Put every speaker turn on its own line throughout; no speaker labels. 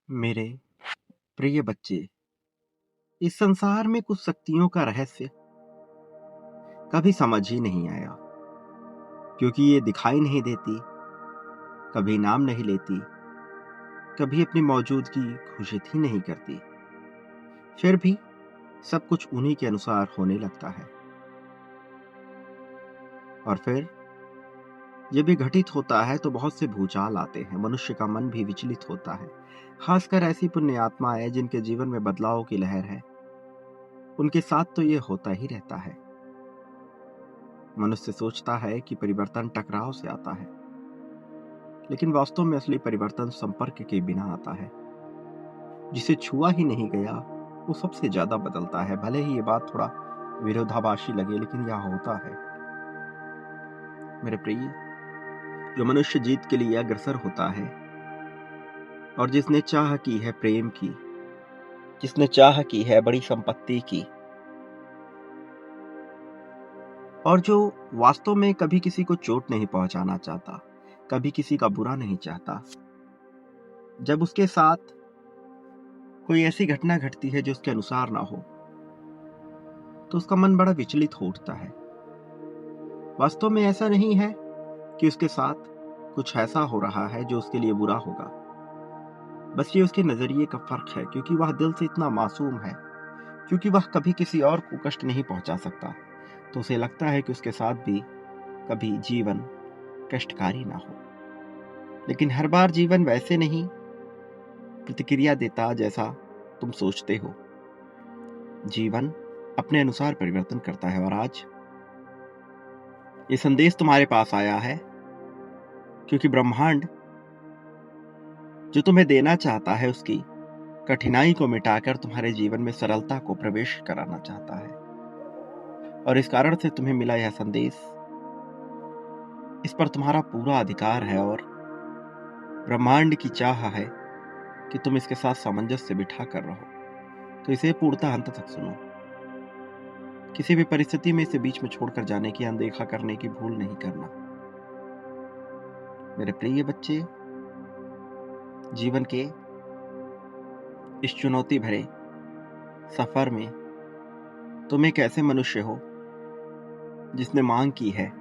मेरे प्रिय बच्चे, इस संसार में कुछ शक्तियों का रहस्य कभी समझ ही नहीं आया, क्योंकि ये दिखाई नहीं देती, कभी नाम नहीं लेती, कभी अपनी मौजूदगी घोषित ही नहीं करती। फिर भी सब कुछ उन्हीं के अनुसार होने लगता है। और फिर जब भी घटित होता है तो बहुत से भूचाल आते हैं, मनुष्य का मन भी विचलित होता है। खासकर ऐसी पुण्य आत्माएं जिनके जीवन में बदलाव की लहर है, उनके साथ तो ये होता ही रहता है। मनुष्य सोचता है कि परिवर्तन टकराव से आता है, लेकिन वास्तव में असली परिवर्तन संपर्क के बिना आता है। जिसे छुआ ही नहीं गया वो सबसे ज्यादा बदलता है। भले ही ये बात थोड़ा विरोधाभासी लगे, लेकिन यह होता है। मेरे प्रिय, जो मनुष्य जीत के लिए अग्रसर होता है और जिसने चाह की है प्रेम की, जिसने चाह की है बड़ी संपत्ति की, और जो वास्तव में कभी किसी को चोट नहीं पहुंचाना चाहता, कभी किसी का बुरा नहीं चाहता, जब उसके साथ कोई ऐसी घटना घटती है जो उसके अनुसार ना हो, तो उसका मन बड़ा विचलित हो उठता है। वास्तव में ऐसा नहीं है कि उसके साथ कुछ ऐसा हो रहा है जो उसके लिए बुरा होगा। बस ये उसके नजरिए का फर्क है, क्योंकि वह दिल से इतना मासूम है, क्योंकि वह कभी किसी और को कष्ट नहीं पहुंचा सकता, तो उसे लगता है कि उसके साथ भी कभी जीवन कष्टकारी ना हो। लेकिन हर बार जीवन वैसे नहीं प्रतिक्रिया देता जैसा तुम सोचते हो। जीवन अपने अनुसार परिवर्तन करता है। और आज ये संदेश तुम्हारे पास आया है क्योंकि ब्रह्मांड जो तुम्हें देना चाहता है, उसकी कठिनाई को मिटाकर तुम्हारे जीवन में सरलता को प्रवेश कराना चाहता है। और इस कारण से तुम्हें मिला यह संदेश, इस पर तुम्हारा पूरा अधिकार है। और ब्रह्मांड की चाह है कि तुम इसके साथ सामंजस्य बिठा कर रहो। तो इसे पूर्णतः अंत तक सुनो। किसी भी परिस्थिति में इसे बीच में छोड़कर जाने की, अनदेखा करने की भूल नहीं करना। मेरे प्रिय बच्चे, जीवन के इस चुनौती भरे सफर में तुम एक ऐसे मनुष्य हो जिसने मांग की है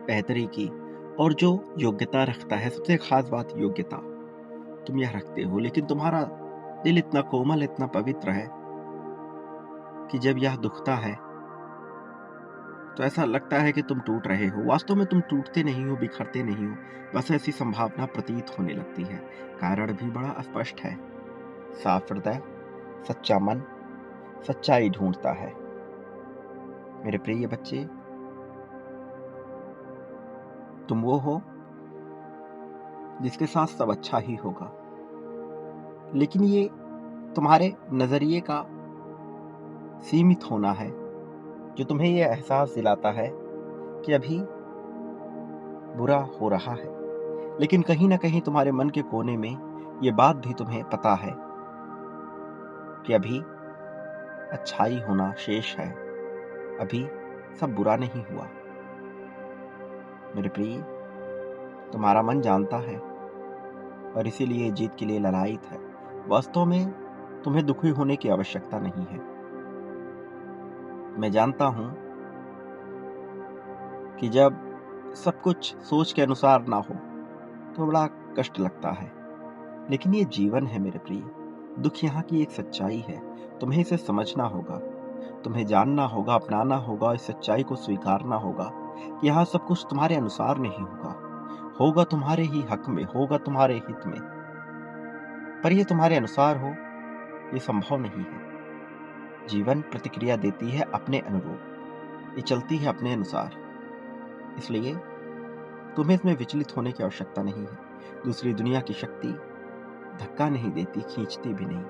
बेहतरी की, और जो योग्यता रखता है। सबसे खास बात योग्यता तुम यह रखते हो, लेकिन तुम्हारा दिल इतना कोमल, इतना पवित्र है कि जब यह दुखता है तो ऐसा लगता है कि तुम टूट रहे हो। वास्तव में तुम टूटते नहीं हो, बिखरते नहीं हो, बस ऐसी संभावना प्रतीत होने लगती है। कारण भी बड़ा स्पष्ट है। साफ हृदय, सच्चा मन सच्चाई ढूंढता है। मेरे प्रिय बच्चे, तुम वो हो जिसके साथ सब अच्छा ही होगा, लेकिन ये तुम्हारे नजरिए का सीमित होना है जो तुम्हें यह एहसास दिलाता है कि अभी बुरा हो रहा है। लेकिन कहीं ना कहीं तुम्हारे मन के कोने में ये बात भी तुम्हें पता है कि अभी अच्छाई होना शेष है, अभी सब बुरा नहीं हुआ। मेरे प्रिय, तुम्हारा मन जानता है और इसीलिए जीत के लिए ललायित है। वास्तव में तुम्हें दुखी होने की आवश्यकता नहीं है। मैं जानता हूं कि जब सब कुछ सोच के अनुसार ना हो तो बड़ा कष्ट लगता है, लेकिन ये जीवन है मेरे प्रिय। दुख यहाँ की एक सच्चाई है। तुम्हें इसे समझना होगा, तुम्हें जानना होगा, अपनाना होगा, इस सच्चाई को स्वीकारना होगा कि यहाँ सब कुछ तुम्हारे अनुसार नहीं होगा, होगा तुम्हारे ही हक में, होगा तुम्हारे हित में। पर ये तुम्हारे अनुसार हो, ये संभव नहीं है। जीवन प्रतिक्रिया देती है अपने अनुरूप, ये चलती है अपने अनुसार। इसलिए तुम्हें इसमें विचलित होने की आवश्यकता नहीं है। दूसरी दुनिया की शक्ति धक्का नहीं देती, खींचती भी नहीं,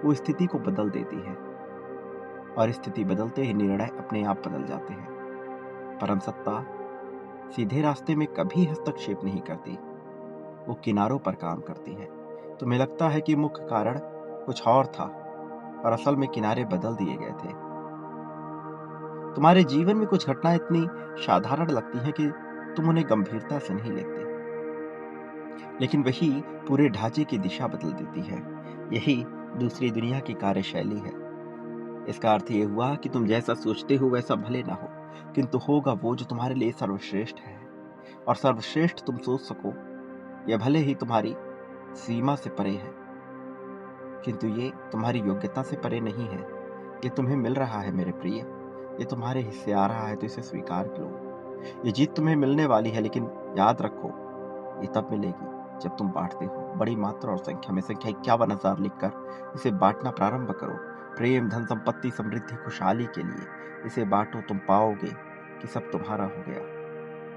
वो स्थिति को बदल देती है। और स्थिति बदलते ही निर्णय अपने आप बदल जाते हैं। परम सत्ता सीधे रास्ते में कभी हस्तक्षेप नहीं करती, वो किनारों पर काम करती है। तुम्हें लगता है कि मुख्य कारण कुछ और था, और असल में किनारे बदल दिए गए थे। तुम्हारे जीवन में कुछ घटना इतनी साधारण लगती है कि तुम उन्हें गंभीरता से नहीं लेते, लेकिन वही पूरे ढांचे की दिशा बदल देती है। यही दूसरी दुनिया की कार्यशैली है। इसका अर्थ ये हुआ कि तुम जैसा सोचते हो वैसा भले ना हो, किंतु होगा वो जो तुम्हारे लिए सर्वश्रेष्ठ है। और सर्वश्रेष्ठ तुम सोच सको, यह भले ही तुम्हारी सीमा से परे है, किंतु ये तुम्हारी योग्यता से परे नहीं है। ये तुम्हें मिल रहा है मेरे प्रिय, ये तुम्हारे हिस्से आ रहा है, तो इसे स्वीकार लो। ये जीत तुम्हें मिलने वाली है, लेकिन याद रखो, ये तब मिलेगी जब तुम बांटते हो। बड़ी मात्रा और संख्या में, संख्या 51,000 लिखकर इसे बांटना प्रारंभ करो। प्रेम, धन, संपत्ति, समृद्धि, खुशहाली के लिए इसे बांटो। तुम पाओगे कि सब तुम्हारा हो गया।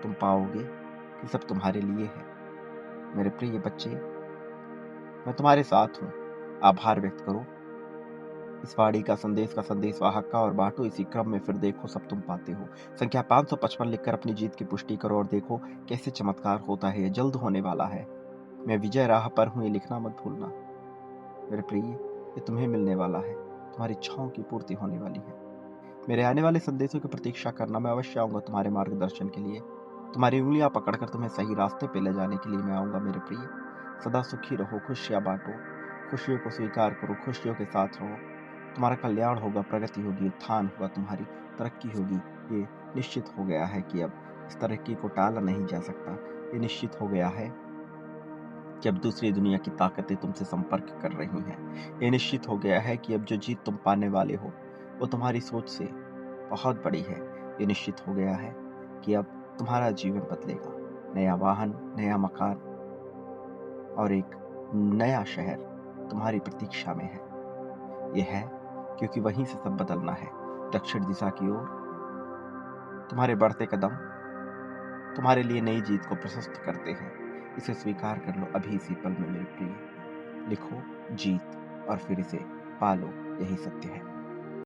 तुम पाओगे कि सब तुम्हारे लिए है। मेरे प्रिय बच्चे, मैं तुम्हारे साथ हूँ। आभार व्यक्त करो इस वाणी का, संदेश वाहक का, और बांटो इसी क्रम में। फिर देखो सब तुम पाते हो। संख्या 555 लिखकर अपनी जीत की पुष्टि करो और देखो कैसे चमत्कार होता है। ये जल्द होने वाला है। मैं विजय राह पर हूँ, ये लिखना मत भूलना। मेरे प्रिय, ये तुम्हें मिलने वाला है। तुम्हारी इच्छाओं की पूर्ति होने वाली है। मेरे आने वाले संदेशों की प्रतीक्षा करना। मैं अवश्य आऊंगा तुम्हारे मार्गदर्शन के लिए। तुम्हारी उंगलियां पकड़कर तुम्हें सही रास्ते पे ले जाने के लिए मैं आऊंगा। मेरे प्रिय, सदा सुखी रहो, खुशियां बांटो, खुशियों को स्वीकार करो, खुशियों के साथ रहो। तुम्हारा कल्याण होगा, प्रगति होगी, उत्थान होगा, तुम्हारी तरक्की होगी। ये निश्चित हो गया है कि अब इस तरक्की को टाला नहीं जा सकता। ये निश्चित हो गया है कि अब दूसरी दुनिया की ताकतें तुमसे संपर्क कर रही हैं। ये निश्चित हो गया है कि अब जो जीत तुम पाने वाले हो वो तुम्हारी सोच से बहुत बड़ी है। ये निश्चित हो गया है कि अब तुम्हारा जीवन बदलेगा। नया वाहन, नया मकान और एक नया शहर तुम्हारी प्रतीक्षा में है। ये है क्योंकि वहीं से सब बदलना है। दक्षिण दिशा की ओर तुम्हारे बढ़ते कदम तुम्हारे लिए नई जीत को प्रशस्त करते हैं। इसे स्वीकार कर लो अभी इसी पल में मेरे प्रिय। लिखो जीत और फिर इसे पालो, यही सत्य है।